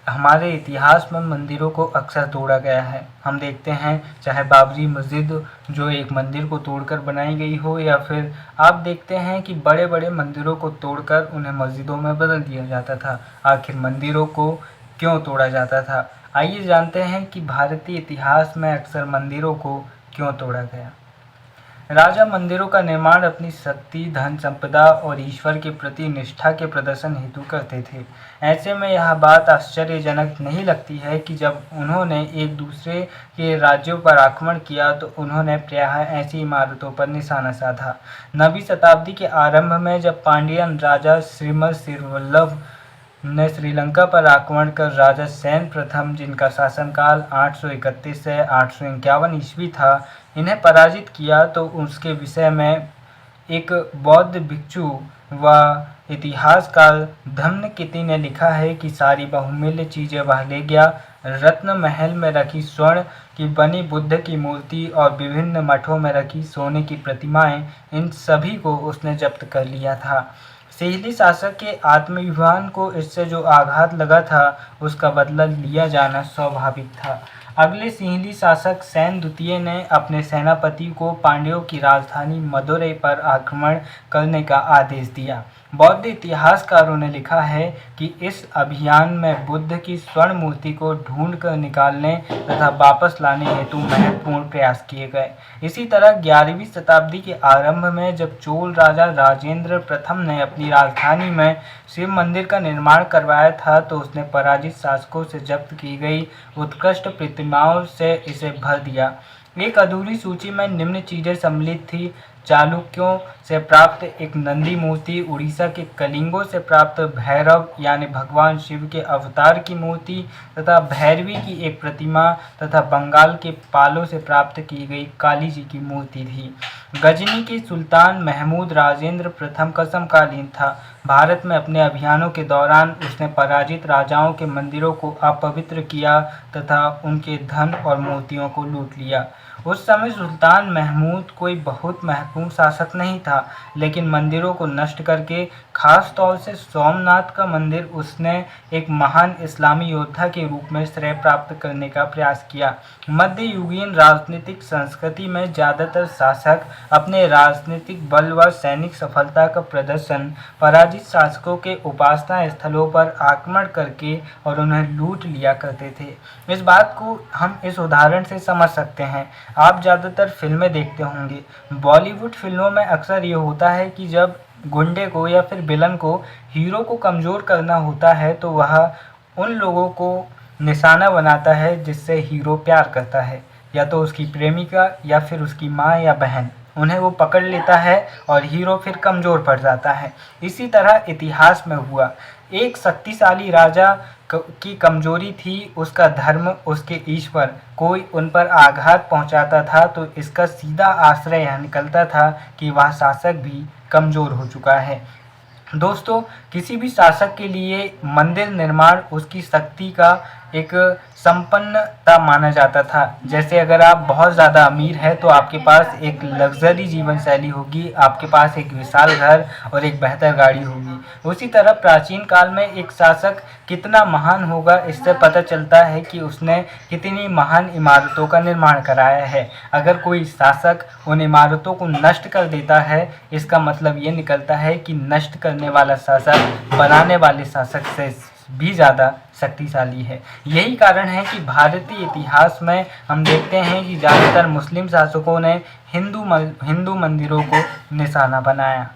हमारे इतिहास में मंदिरों को अक्सर तोड़ा गया है। हम देखते हैं चाहे बाबरी मस्जिद जो एक मंदिर को तोड़कर बनाई गई हो, या फिर आप देखते हैं कि बड़े बड़े मंदिरों को तोड़कर उन्हें मस्जिदों में बदल दिया जाता था। आखिर मंदिरों को क्यों तोड़ा जाता था? आइए जानते हैं कि भारतीय इतिहास में अक्सर मंदिरों को क्यों तोड़ा गया। राजा मंदिरों का निर्माण अपनी शक्ति, धन संपदा और ईश्वर के प्रति निष्ठा के प्रदर्शन हेतु करते थे। ऐसे में यह बात आश्चर्यजनक नहीं लगती है कि जब उन्होंने एक दूसरे के राज्यों पर आक्रमण किया तो उन्होंने प्रायः ऐसी इमारतों पर निशाना साधा। 9वीं शताब्दी के आरंभ में जब पांड्यन राजा श्रीमद सिरवल्लभ ने श्रीलंका पर आक्रमण कर राजा सेन प्रथम, जिनका शासनकाल 831 से 851 ईस्वी था, इन्हें पराजित किया तो उसके विषय में एक बौद्ध भिक्षु व इतिहासकार धम्मकिति ने लिखा है कि सारी बहुमूल्य चीज़ें वह ले गया। रत्न महल में रखी स्वर्ण की बनी बुद्ध की मूर्ति और विभिन्न मठों में रखी सोने की प्रतिमाएं, इन सभी को उसने जब्त कर लिया था। सिंहली शासक के आत्माभिमान को इससे जो आघात लगा था उसका बदला लिया जाना स्वाभाविक था। अगले सिंहली शासक सेन द्वितीय ने अपने सेनापति को पांड्यों की राजधानी मदुरै पर आक्रमण करने का आदेश दिया। बौद्ध इतिहासकारों ने लिखा है कि इस अभियान में बुद्ध की स्वर्ण मूर्ति को ढूंढ कर निकालने तथा वापस लाने हेतु महत्वपूर्ण प्रयास किए गए। इसी तरह 11वीं शताब्दी के आरंभ में जब चोल राजा राजेंद्र प्रथम ने अपनी राजधानी में शिव मंदिर का निर्माण करवाया था तो उसने पराजित शासकों से जब्त की गई उत्कृष्ट प्रतिमाओं से इसे भर दिया। एक अधूरी सूची में निम्न चीजें सम्मिलित थी: चालुक्यों से प्राप्त एक नंदी मूर्ति, उड़ीसा के कलिंगों से प्राप्त भैरव यानी भगवान शिव के अवतार की मूर्ति तथा भैरवी की एक प्रतिमा, तथा बंगाल के पालों से प्राप्त की गई काली जी की मूर्ति थी। गजनी के सुल्तान महमूद राजेंद्र प्रथम का समकालीन था। भारत में अपने अभियानों के दौरान उसने पराजित राजाओं के मंदिरों को अपवित्र किया तथा उनके धन और मूर्तियों को लूट लिया। उस समय सुल्तान महमूद कोई बहुत महत्वपूर्ण शासक नहीं था, लेकिन मंदिरों को नष्ट करके, खास तौर से सोमनाथ का मंदिर, उसने एक महान इस्लामी योद्धा के रूप में श्रेय प्राप्त करने का प्रयास किया। मध्ययुगीन राजनीतिक संस्कृति में ज़्यादातर शासक अपने राजनीतिक बल व सैनिक सफलता का प्रदर्शन पराजित शासकों के उपासना स्थलों पर आक्रमण करके और उन्हें लूट लिया करते थे। इस बात को हम इस उदाहरण से समझ सकते हैं। आप ज़्यादातर फिल्में देखते होंगे। बॉलीवुड फिल्मों में अक्सर ये होता है कि जब गुंडे को या फिर विलन को हीरो को कमज़ोर करना होता है तो वह उन लोगों को निशाना बनाता है जिससे हीरो प्यार करता है, या तो उसकी प्रेमिका या फिर उसकी माँ या बहन। उन्हें वो पकड़ लेता है और हीरो फिर कमज़ोर पड़ जाता है। इसी तरह इतिहास में हुआ। एक शक्तिशाली राजा की कमजोरी थी उसका धर्म, उसके ईश्वर। कोई उन पर आघात पहुंचाता था तो इसका सीधा आश्रय यह निकलता था कि वह शासक भी कमज़ोर हो चुका है। दोस्तों, किसी भी शासक के लिए मंदिर निर्माण उसकी शक्ति का एक संपन्नता माना जाता था। जैसे अगर आप बहुत ज़्यादा अमीर हैं तो आपके पास एक लग्जरी जीवन शैली होगी, आपके पास एक विशाल घर और एक बेहतर गाड़ी होगी। उसी तरह प्राचीन काल में एक शासक कितना महान होगा इससे पता चलता है कि उसने कितनी महान इमारतों का निर्माण कराया है। अगर कोई शासक उन इमारतों को नष्ट कर देता है, इसका मतलब ये निकलता है कि नष्ट करने वाला शासक बनाने वाले शासक से भी ज़्यादा शक्तिशाली है। यही कारण है कि भारतीय इतिहास में हम देखते हैं कि ज़्यादातर मुस्लिम शासकों ने हिंदू मंदिरों को निशाना बनाया।